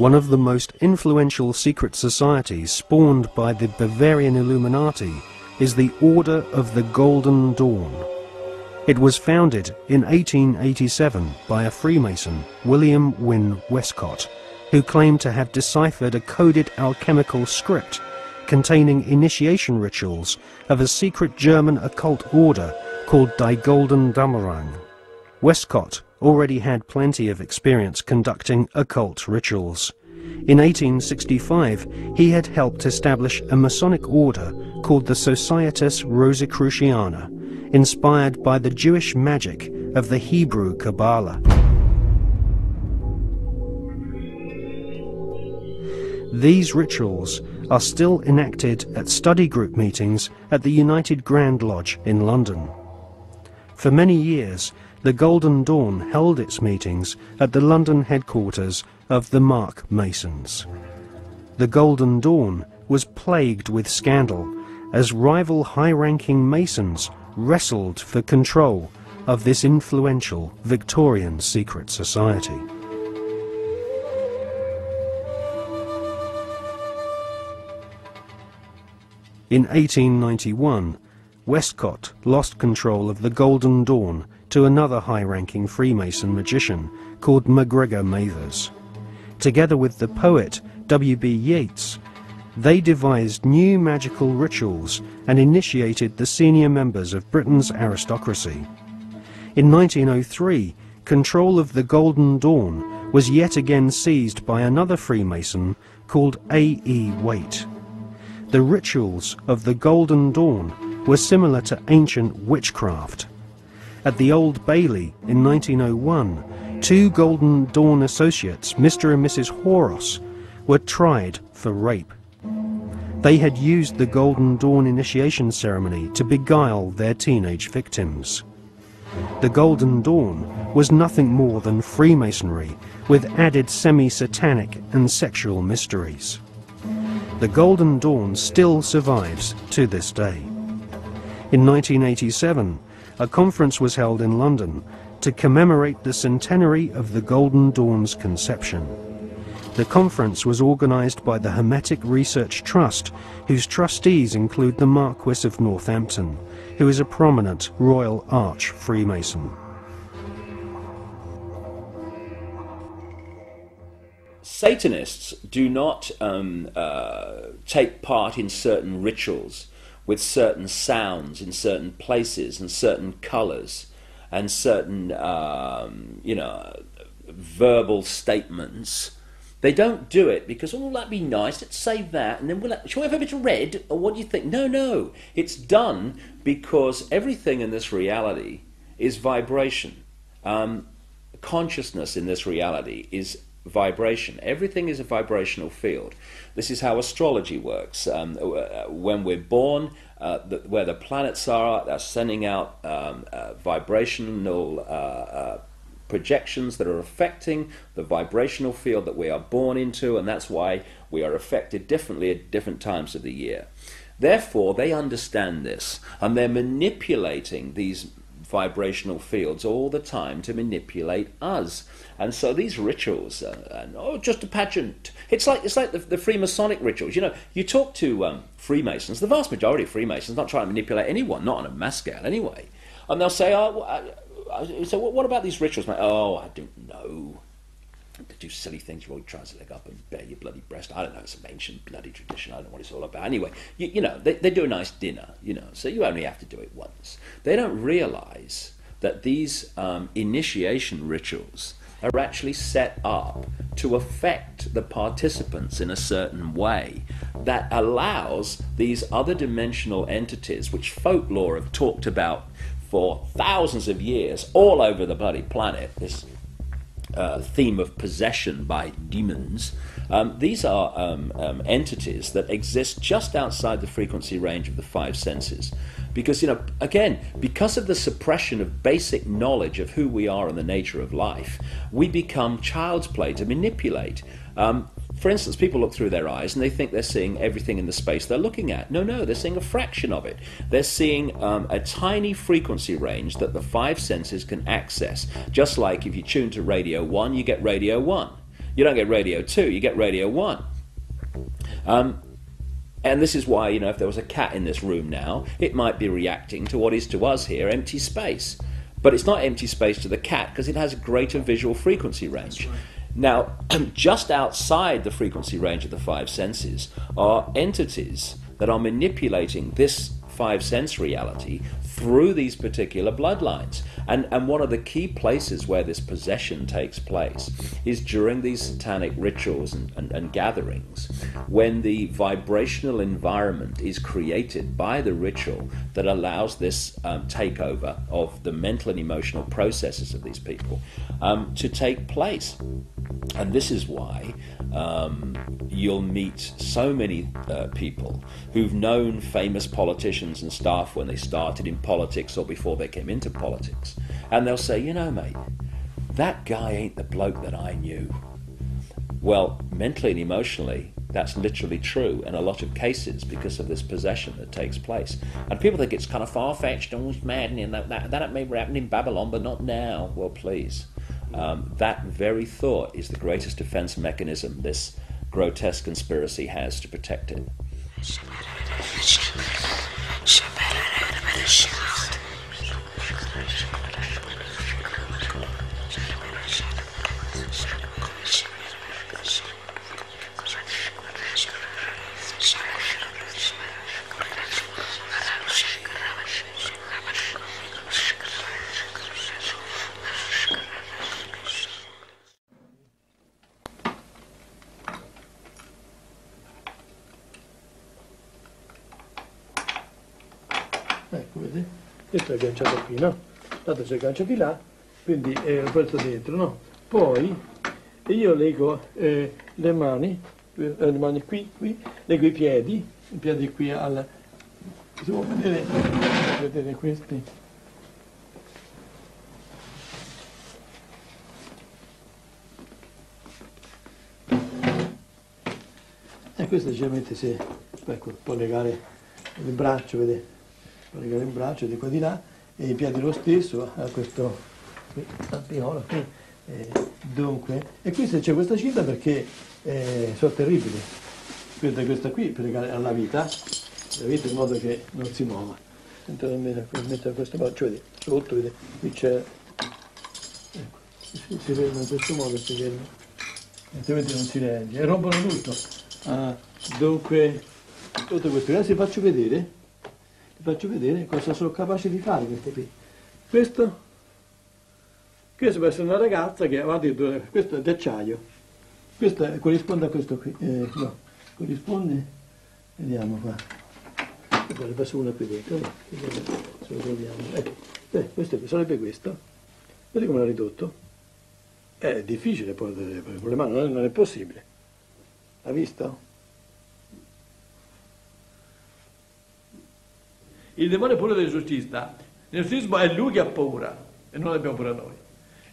One of the most influential secret societies spawned by the Bavarian Illuminati is the Order of the Golden Dawn. It was founded in 1887 by a Freemason, William Wynne Westcott, who claimed to have deciphered a coded alchemical script containing initiation rituals of a secret German occult order called Die Golden Dämmerung. Westcott already had plenty of experience conducting occult rituals. In 1865, he had helped establish a Masonic order called the Societas Rosicruciana, inspired by the Jewish magic of the Hebrew Kabbalah. These rituals are still enacted at study group meetings at the United Grand Lodge in London. For many years, the Golden Dawn held its meetings at the London headquarters of the Mark Masons. The Golden Dawn was plagued with scandal as rival high-ranking Masons wrestled for control of this influential Victorian secret society. In 1891, Westcott lost control of the Golden Dawn to another high-ranking Freemason magician called MacGregor Mathers. Together with the poet W.B. Yeats, they devised new magical rituals and initiated the senior members of Britain's aristocracy. In 1903, control of the Golden Dawn was yet again seized by another Freemason called A.E. Waite. The rituals of the Golden Dawn were similar to ancient witchcraft. At the Old Bailey in 1901, two Golden Dawn associates, Mr. and Mrs. Horos, were tried for rape. They had used the Golden Dawn initiation ceremony to beguile their teenage victims. The Golden Dawn was nothing more than Freemasonry with added semi-satanic and sexual mysteries. The Golden Dawn still survives to this day. In 1987, a conference was held in London to commemorate the centenary of the Golden Dawn's conception. The conference was organised by the Hermetic Research Trust, whose trustees include the Marquis of Northampton, who is a prominent Royal Arch Freemason. Satanists do not take part in certain rituals with certain sounds in certain places and certain colours and certain, verbal statements. They don't do it because, oh, that'd be nice, let's save that, and then shall we have a bit of red, or what do you think? No, it's done because everything in this reality is vibration. Consciousness in this reality is vibration. Everything is a vibrational field. This is how astrology works. When we're born, where the planets are, they're sending out vibrational projections that are affecting the vibrational field that we are born into, and that's why we are affected differently at different times of the year. Therefore, they understand this, and they're manipulating these vibrational fields all the time to manipulate us. And so these rituals, just a pageant. It's like the Freemasonic rituals. You know, you talk to Freemasons, the vast majority of Freemasons not trying to manipulate anyone, not on a mass scale anyway. And they'll say, so what about these rituals, mate? Oh, I don't know. They do silly things. You always try to leg up and bare your bloody breast. I don't know. It's an ancient bloody tradition. I don't know what it's all about. Anyway, they do a nice dinner, so you only have to do it once. They don't realise that these initiation rituals are actually set up to affect the participants in a certain way that allows these other dimensional entities, which folklore have talked about for thousands of years all over the bloody planet, this theme of possession by demons. These are entities that exist just outside the frequency range of the five senses. Because, again, because of the suppression of basic knowledge of who we are and the nature of life, we become child's play to manipulate. For instance, people look through their eyes and they think they're seeing everything in the space they're looking at. No, they're seeing a fraction of it. They're seeing a tiny frequency range that the five senses can access. Just like if you tune to Radio 1, you get Radio 1. You don't get radio 2, you get radio 1. And this is why, if there was a cat in this room now, it might be reacting to what is to us here empty space. But it's not empty space to the cat because it has a greater visual frequency range. Now, just outside the frequency range of the 5 senses are entities that are manipulating this 5 sense reality through these particular bloodlines. And one of the key places where this possession takes place is during these satanic rituals and gatherings, when the vibrational environment is created by the ritual that allows this takeover of the mental and emotional processes of these people to take place. And this is why you'll meet so many people who've known famous politicians and stuff when they started in politics or before they came into politics. And they'll say, mate, that guy ain't the bloke that I knew. Well, mentally and emotionally, that's literally true in a lot of cases because of this possession that takes place. And people think it's kind of far-fetched and it's maddening, and that may happen in Babylon, but not now. Well, please. That very thought is the greatest defense mechanism this grotesque conspiracy has to protect it. Ecco, vedi? Questo è agganciato qui, no? Tanto si aggancia di là, quindi lo porto dentro, no? Poi io leggo le mani qui, leggo i piedi qui al... Si può vedere questi? E questo generalmente si può legare il braccio, vedete? Legare il braccio di qua di là e i piedi lo stesso a questo tappiola qui. Dunque, e qui se c'è questa cinta perché sono terribili. Questa qui per legare alla vita in modo che non si muova. Mettere questo braccio, vedi, sotto, vedi, qui c'è, ecco, si ferma in questo modo, si ferma, altrimenti non si regge, e rompono tutto. Dunque, tutto questo, adesso vi faccio vedere cosa sono capaci di fare queste qui. Questo può essere una ragazza che avanti, questo è d'acciaio, questo corrisponde a questo qui, no, corrisponde, vediamo qua, deve essere una qui dentro, no? Se lo troviamo, ecco, questo qui, sarebbe questo, vedi come l'ha ridotto? È difficile poi con le mani, non è possibile, ha visto? Il demone è pure dell'esorcista. L'esorcismo è lui che ha paura e non abbiamo paura noi.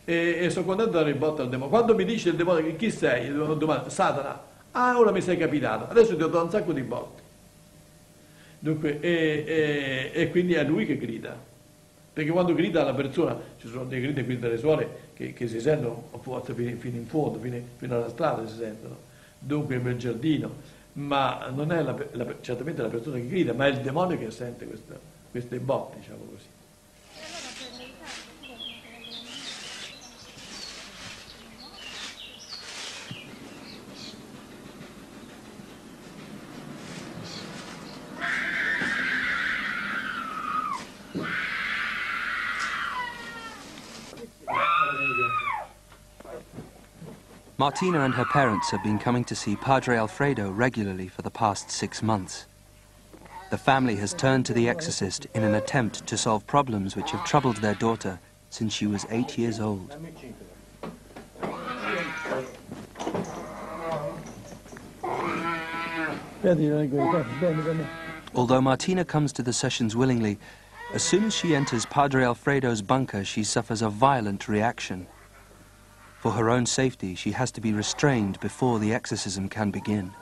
E sono contento di dare il botto al demone. Quando mi dice il demone chi sei, il demone, Satana, ora mi sei capitato, adesso ti ho dato un sacco di botte. Dunque, e quindi è lui che grida. Perché quando grida la persona, ci sono dei gridi qui delle suore che si sentono a volte fino in fondo, fino alla strada si sentono. Dunque nel giardino. Ma non è certamente la persona che grida, ma è il demonio che sente queste botte, diciamo così. Martina and her parents have been coming to see Padre Alfredo regularly for the past 6 months. The family has turned to the exorcist in an attempt to solve problems which have troubled their daughter since she was 8 years old. Although Martina comes to the sessions willingly, as soon as she enters Padre Alfredo's bunker, she suffers a violent reaction. For her own safety, she has to be restrained before the exorcism can begin.